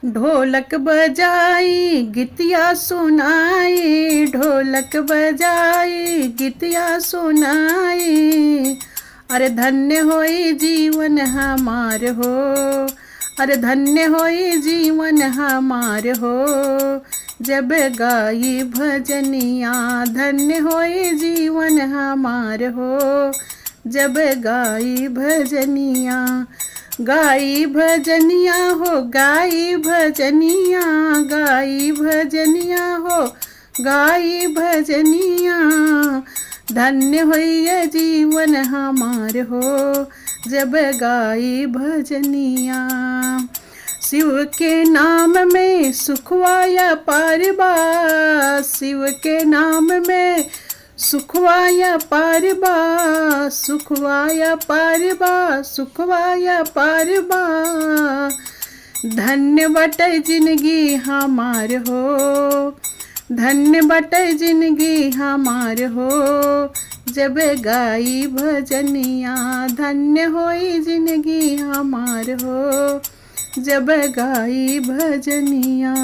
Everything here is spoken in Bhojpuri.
ढोलक बजाई गीतिया सुनाई, ढोलक बजाई गीतिया सुनाई। अरे धन्य होई जीवन हमार हो, अरे धन्य होई जीवन हमार हो, जब गाई भजनिया। धन्य होई जीवन हमार हो, जब गाई भजनिया। गाई भजनिया हो, गाई भजनिया, गाई भजनिया हो, गाई भजनिया। धन्य होइए जीवन हमार हो, जब गाई भजनिया। शिव के नाम में सुखवाया पारबा, शिव के नाम में सुखवाया पारबा, सुखवाया पारबा, सुखवाया पारबा। धन्य बटे जिंदगी हमार हो, धन्य बटे जिंदगी हमार हो, जब गाई भजनिया। धन्य होई जिंदगी हमार हो, जब गाई भजनिया।